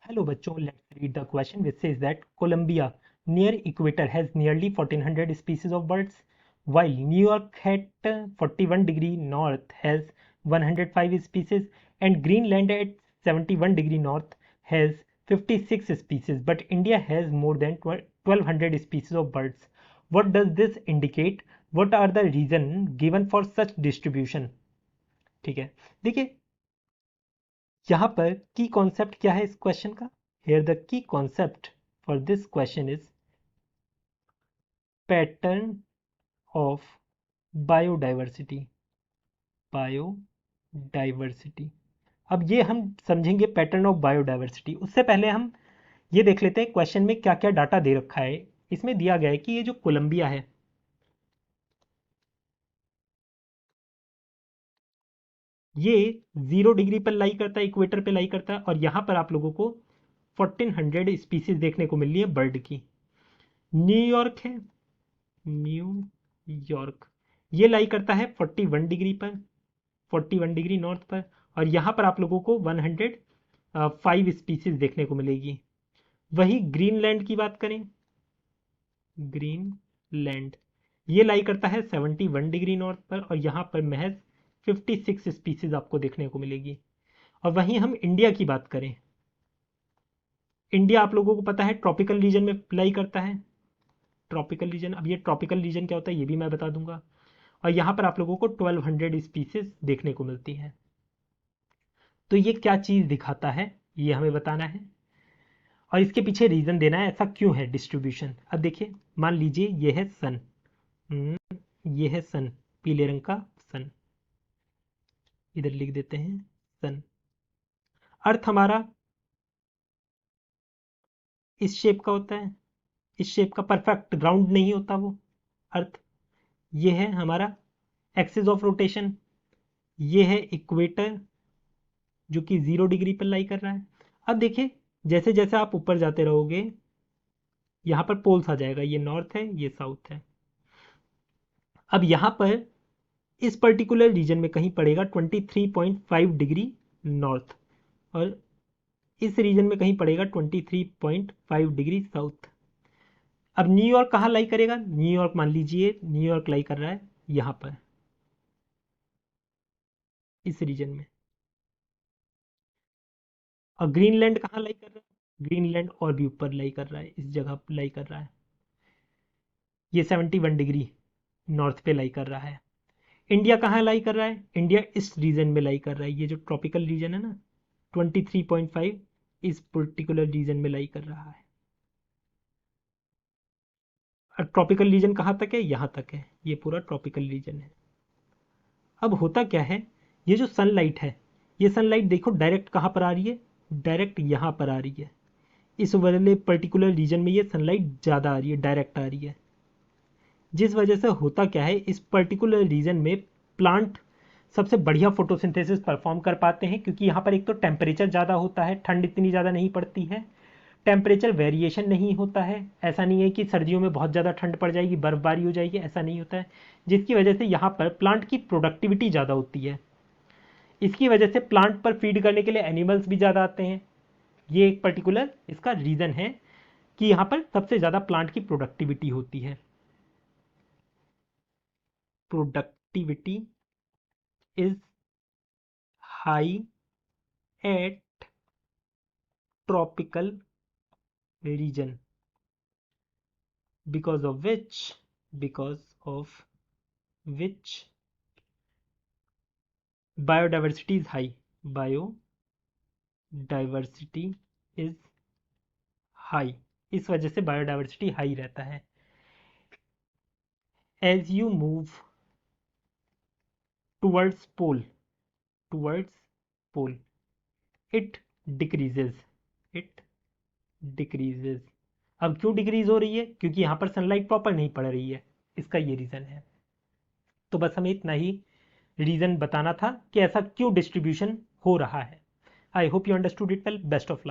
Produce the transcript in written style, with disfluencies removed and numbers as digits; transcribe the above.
Hello bachcho, let's read the question which says that Colombia near equator has nearly 1400 species of birds, while New York at 41 degree north has 105 species, and Greenland at 71 degree north has 56 species, but India has more than 1200 species of birds. What does this indicate? What are the reason given for such distribution? ठीक है, देखिए यहाँ पर की concept क्या है इस question का? Here the key concept for this question is pattern of biodiversity. Biodiversity. अब ये हम समझेंगे पैटर्न ऑफ बायोडाइवर्सिटी। उससे पहले हम ये देख लेते हैं क्वेश्चन में क्या क्या डाटा दे रखा है। इसमें दिया गया है कि ये जो कोलंबिया है ये 0 डिग्री पर लाई करता है, इक्वेटर पे लाई करता है, और यहाँ पर आप लोगों को 1400 स्पीसीज देखने को मिल रही है बर्ड की। न्यूयॉर्क है, न्यूयॉर्क ये लाई करता है 41 डिग्री पर, 41 डिग्री नॉर्थ पर, और यहाँ पर आप लोगों को 105 स्पीसीज देखने को मिलेगी। वही ग्रीनलैंड की बात करें, ग्रीनलैंड ये लाई करता है 71 डिग्री नॉर्थ पर, और यहाँ पर महज 56 स्पीसीज आपको देखने को मिलेगी। और वहीं हम इंडिया की बात करें, इंडिया आप लोगों को पता है ट्रॉपिकल रीजन में लाई करता है। ट्रॉपिकल रीजन, अब ये ट्रॉपिकल रीजन क्या होता है ये भी मैं बता दूंगा। और यहाँ पर आप लोगों को 1200 स्पीसीज देखने को मिलती है। तो ये क्या चीज़ दिखाता है ये हमें बताना है, और इसके पीछे रीज़न देना है ऐसा क्यों है डिस्ट्रीब्यूशन। अब देखिए, मान लीजिए ये है सन, ये है सन, पीले रंग का सन, इधर लिख देते हैं सन। अर्थ हमारा इस शेप का होता है, इस शेप का, परफेक्ट राउंड नहीं होता वो अर्थ। ये है हमारा एक्सिस ऑफ रोटेशन, ये है इक्वेटर जो कि 0 डिग्री पर लाई कर रहा है। अब देखिए जैसे जैसे आप ऊपर जाते रहोगे यहाँ पर पोल्स आ जाएगा, ये नॉर्थ है ये साउथ है। अब यहाँ पर इस पर्टिकुलर रीजन में कहीं पड़ेगा 23.5 डिग्री नॉर्थ, और इस रीजन में कहीं पड़ेगा 23.5 डिग्री साउथ। अब न्यूयॉर्क कहाँ लाई करेगा? न्यूयॉर्क मान लीजिए न्यूयॉर्क लाई कर रहा है यहाँ पर, इस रीजन में। और ग्रीनलैंड कहाँ लाई कर रहा है? ग्रीनलैंड और भी ऊपर लाई कर रहा है, इस जगह लाई कर रहा है, ये 71 डिग्री नॉर्थ पे लाई कर रहा है। इंडिया कहाँ लाई कर रहा है? इंडिया इस रीजन में लाई कर रहा है, ये जो ट्रॉपिकल रीजन है ना, 23.5 इस पर्टिकुलर रीजन में लाई कर रहा है। और ट्रॉपिकल रीजन कहाँ तक है? यहाँ तक है, ये पूरा ट्रॉपिकल रीजन है। अब होता क्या है, ये जो सनलाइट है, ये सनलाइट देखो डायरेक्ट कहाँ पर आ रही है? डायरेक्ट यहाँ पर आ रही है। इस वाले पर्टिकुलर रीजन में ये सनलाइट ज़्यादा आ रही है, डायरेक्ट आ रही है, जिस वजह से होता क्या है, इस पर्टिकुलर रीजन में प्लांट सबसे बढ़िया फोटोसिंथेसिस परफॉर्म कर पाते हैं, क्योंकि यहाँ पर एक तो टेम्परेचर ज़्यादा होता है, ठंड इतनी ज़्यादा नहीं पड़ती है, टेम्परेचर वेरिएशन नहीं होता है। ऐसा नहीं है कि सर्दियों में बहुत ज़्यादा ठंड पड़ जाएगी, बर्फबारी हो जाएगी, ऐसा नहीं होता है, जिसकी वजह से यहाँ पर प्लांट की प्रोडक्टिविटी ज़्यादा होती है। इसकी वजह से प्लांट पर फीड करने के लिए एनिमल्स भी ज़्यादा आते हैं। ये एक पर्टिकुलर इसका रीज़न है कि यहाँ पर सबसे ज़्यादा प्लांट की प्रोडक्टिविटी होती है। Productivity is high at tropical region, because of which biodiversity is high, biodiversity is high, इस वजह से बायोडाइवर्सिटी हाई रहता है। as you move towards pole it decreases, it decreases। अब क्यों डिक्रीज हो रही है? क्योंकि यहाँ पर सनलाइट प्रॉपर नहीं पड़ रही है, इसका ये रीज़न है। तो बस हमें इतना ही रीज़न बताना था कि ऐसा क्यों डिस्ट्रीब्यूशन हो रहा है। I hope you understood it well. Best of luck.